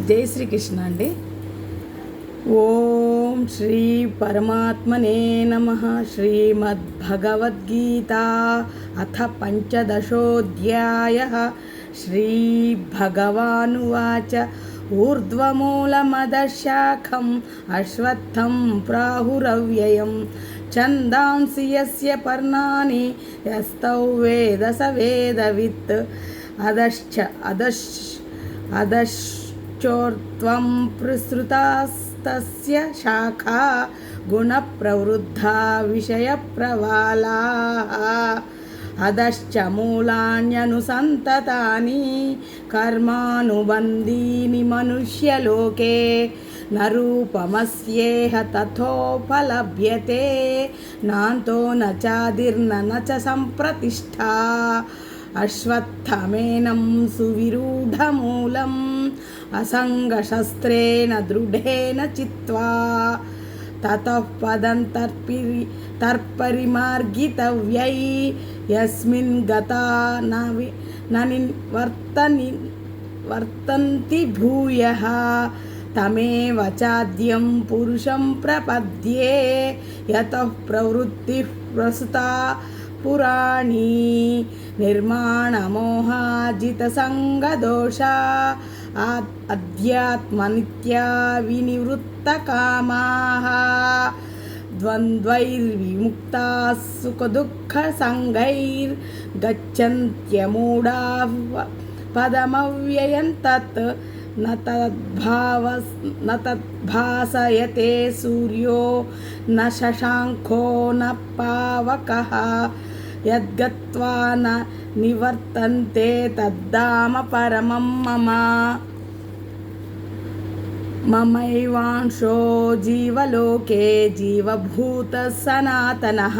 జై శ్రీకృష్ణ అండి. ఓం శ్రీ పరమాత్మనే నమః. శ్రీమద్భగవద్గీత అథ పంచదశోऽధ్యాయः. శ్రీభగవానువాచ ఊర్ధ్వమూలమదశాఖం అశ్వత్థం ప్రాహురవ్యయం ఛందాంసి యస్య పర్ణాని యస్తౌ వేద స వేదవిత్ అదశ్చోర్ధ్వం ప్రసృతాస్తస్య శాఖా గుణప్రవృద్ధా విషయప్రవాలాః అదశ్చ మూలాన్యనుసంతతాని కర్మానుబంధీని మనుష్యలోకే నరూపమస్యేహ తథోపలభ్యతే నాంతో నచాదిర్న చ సంప్రతిష్ఠా అశ్వత్థమేనం సువిరూఢమూలం అసంగశస్త్రేణ దృఢేన చిత్వా తతః పదం తర్పరిమార్గితవ్యై యస్మిన్ గతా వర్తంతి భూయః తమేవ చాద్యం పురుషం ప్రపద్యే యతః ప్రవృత్తిః ప్రస్తుతా పురాణీ నిర్మాణమోహాజితసంగదోషా అధ్యాత్మనిత్యా వినివృత్తకామాః ద్వంద్వైర్విముక్తాః సుఖదుఃఖసంగైర్గచ్చన్త్యమూఢాః పదమవ్యయం తత్ న తద్భాసయతే సూర్యో న శశాంఖో న పావకః యద్గత్వా న నివర్తంతే తద్ధామ పరమం మమ. మమైవాంశో జీవలోకే జీవభూతః సనాతనః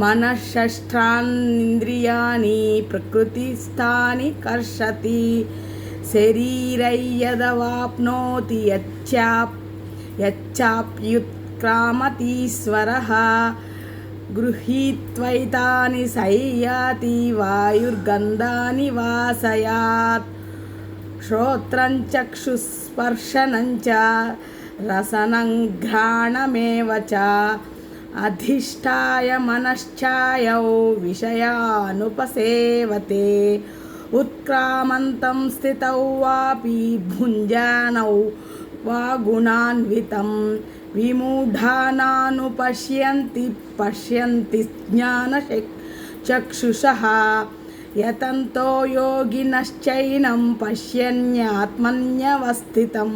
మనఃషష్ఠాनीन्द्रियाणि ప్రకృతిస్థాని కర్షతి శరీరైర్యదవాప్నోతి యచ్చాప్యుత్క్రామतीశ్వరः గృహీత్వైతాని సయ్యాతి వాయుర్గంధాని వాసయాత్ శ్రోత్రం చక్షుస్పర్శనం చ రసనం ఘ్రాణమేవ చ అధిష్ఠాయ మనశ్చాయౌ విషయానుపసేవతే ఉత్క్రామంతం స్థితౌ వాపి భుంజానౌ వా గుణాన్వితం విమూఢానానుపశ్యంతి జ్ఞానచక్షుషః యతంతో యోగినశ్చైనం పశ్యన్యాత్మన్యవస్థితం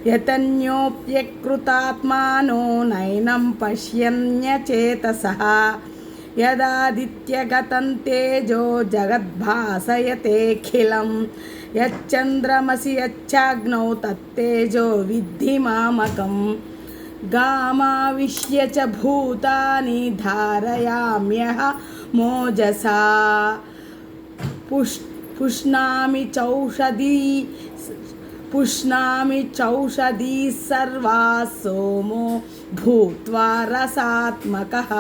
యతన్యోప్యకృతాత్మానో నైనం పశ్యన్యచేతసః యదాదిత్యగతం తేజో జగద్భాసయతేఖిలం యచ్చంద్రమసి యచ్చాగ్నౌ తత్తేజో విద్ధి మామకం గామావిశ్య చ భూతాని ధారయామ్యహ మోజసా పుష్ణామి చౌషధీ సర్వా సోమో భూత్వా రసాత్మకః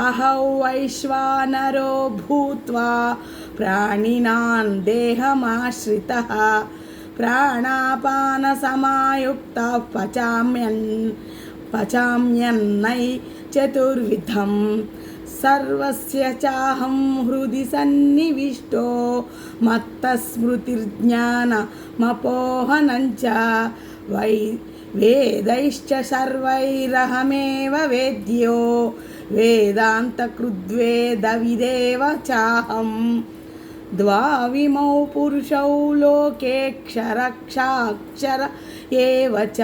అహౌ వైశ్వానరో భూత్వా ప్రాణినాం దేహమాశ్రితః ప్రాణాపానసమాయుక్తః పచామ్యన్నై చతుర్విధం సర్వస్య చాహం హృది సన్నివిష్టో మత్తస్మృతిర్జ్ఞానమపోహనం చ వేదైశ్చ సర్వైరహమేవ వేద్యో వేదాంతకృద్వేదవిదేవ చాహం ద్వావిమౌ పురుషౌ లోకే క్షరక్షాక్షర ఏవ చ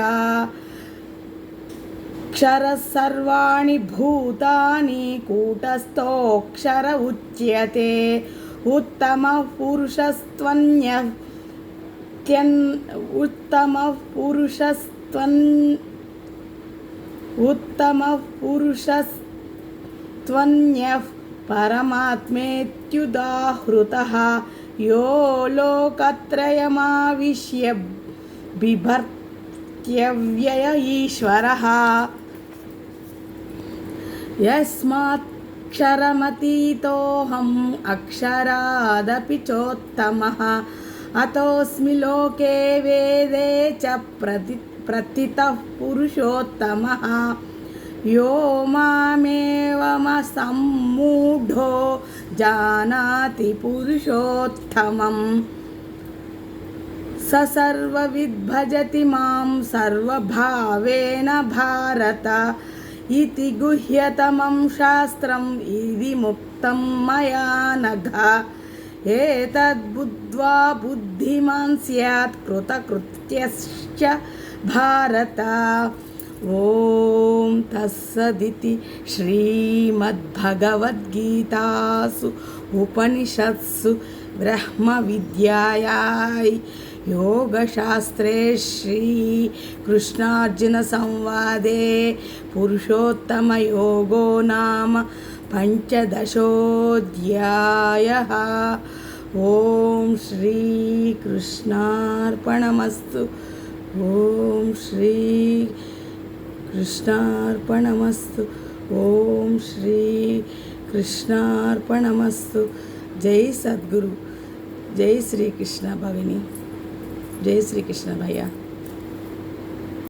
క్షరః సర్వాణి భూతాని కూటస్థోऽక్షర ఉచ్యతే ఉత్తమః పురుషస్త్వన్యః పరమాత్మేత్యుదాహృతః యో లోకత్రయమావిశ్య బిభర్త్యవ్యయ ఈశ్వరः యస్మాక్షరమతీతోహం అక్షరాదపి చోత్తమః अतोऽस्मि लोके वेदे च प्रतितः पुरुषोत्तमः यो मामेवमसम्मूढो जानाति पुरुषोत्तमम् स सर्वविद् भजति मां सर्वभावेन भारत इति गुह्यतमं शास्त्रम् इति मुक्तं मया नघ एतद्बुद्ध्वा बुद्धिमान् स्यात् कृतकृत्यश्च भारत ॐ तत्सदिति श्रीमद्भगवद्गीतासु उपनिषत्सु ब्रह्मविद्यायां योगशास्त्रे श्रीकृष्णार्जुनसंवादे पुरुषोत्तमयोगो नाम पञ्चदशोऽध्यायः। ॐ श्रीकृष्णार्पणमस्तु। ॐ श्रीकृष्णार्पणमस्तु। ॐ श्रीकृष्णार्पणमस्तु। जय सद्गुरु, जय श्री कृष्ण भगिनी, जय श्री कृष्ण भैया।